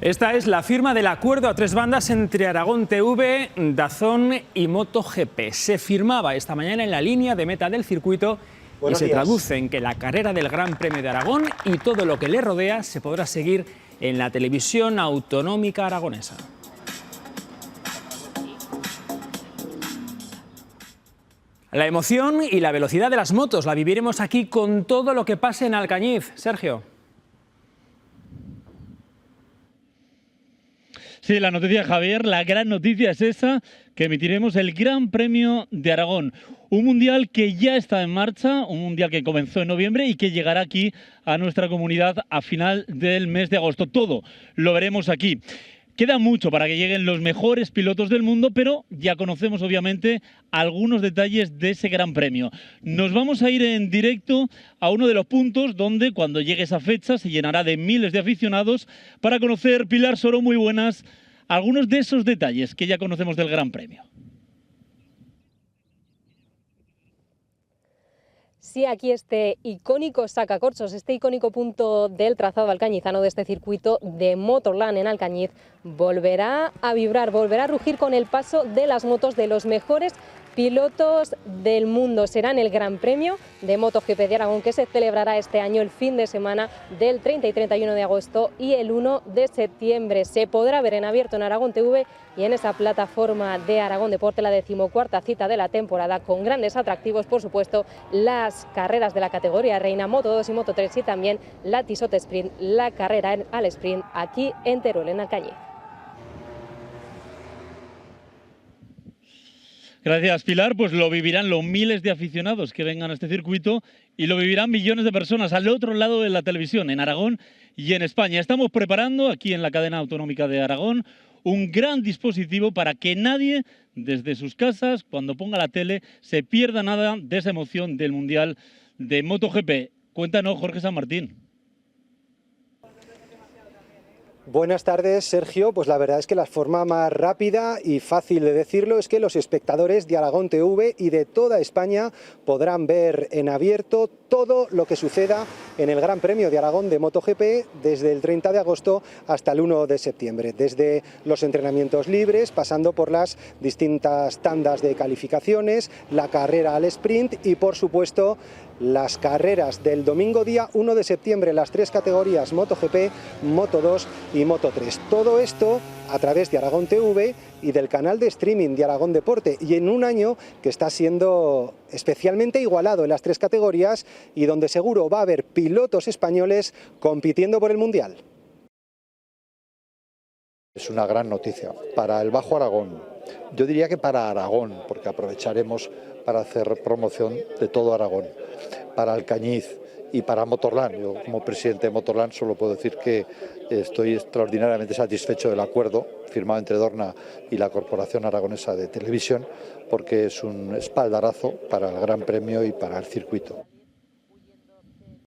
Esta es la firma del acuerdo a tres bandas entre Aragón TV, DAZN y MotoGP. Se firmaba esta mañana en la línea de meta del circuito y se traduce en que la carrera del Gran Premio de Aragón y todo lo que le rodea se podrá seguir en la televisión autonómica aragonesa. La emoción y la velocidad de las motos la viviremos aquí con todo lo que pase en Alcañiz. Sergio. Sí, la noticia, Javier, la gran noticia es esa, que emitiremos el Gran Premio de Aragón. Un mundial que ya está en marcha, un mundial que comenzó en noviembre y que llegará aquí a nuestra comunidad a final del mes de agosto. Todo lo veremos aquí. Queda mucho para que lleguen los mejores pilotos del mundo, pero ya conocemos obviamente algunos detalles de ese Gran Premio. Nos vamos a ir en directo a uno de los puntos donde cuando llegue esa fecha se llenará de miles de aficionados para conocer, Pilar Soro, muy buenas, algunos de esos detalles que ya conocemos del Gran Premio. Sí, aquí este icónico sacacorchos, este icónico punto del trazado alcañizano de este circuito de Motorland en Alcañiz, volverá a vibrar, volverá a rugir con el paso de las motos de los mejores pilotos del mundo. Será en el Gran Premio de MotoGP de Aragón, que se celebrará este año el fin de semana del 30 y 31 de agosto y el 1 de septiembre. Se podrá ver en abierto en Aragón TV y en esa plataforma de Aragón Deporte, la 14ª cita de la temporada, con grandes atractivos, por supuesto, las carreras de la categoría reina Moto2 y Moto3 y también la Tissot Sprint, la carrera al sprint aquí en Teruel, en Alcañiz. Gracias, Pilar. Pues lo vivirán los miles de aficionados que vengan a este circuito y lo vivirán millones de personas al otro lado de la televisión, en Aragón y en España. Estamos preparando aquí en la cadena autonómica de Aragón un gran dispositivo para que nadie desde sus casas, cuando ponga la tele, se pierda nada de esa emoción del Mundial de MotoGP. Cuéntanos, Jorge San Martín. Buenas tardes, Sergio. Pues la verdad es que la forma más rápida y fácil de decirlo es que los espectadores de Aragón TV y de toda España podrán ver en abierto todo lo que suceda en el Gran Premio de Aragón de MotoGP desde el 30 de agosto hasta el 1 de septiembre. Desde los entrenamientos libres, pasando por las distintas tandas de calificaciones, la carrera al sprint y, por supuesto, las carreras del domingo día 1 de septiembre, las tres categorías MotoGP, Moto2 y Moto3. Todo esto a través de Aragón TV y del canal de streaming de Aragón Deporte, y en un año que está siendo especialmente igualado en las tres categorías y donde seguro va a haber pilotos españoles compitiendo por el Mundial. Es una gran noticia para el Bajo Aragón. Yo diría que para Aragón, porque aprovecharemos para hacer promoción de todo Aragón, para Alcañiz y para Motorland. Yo, como presidente de Motorland, solo puedo decir que estoy extraordinariamente satisfecho del acuerdo firmado entre Dorna y la Corporación Aragonesa de Televisión, porque es un espaldarazo para el Gran Premio y para el circuito.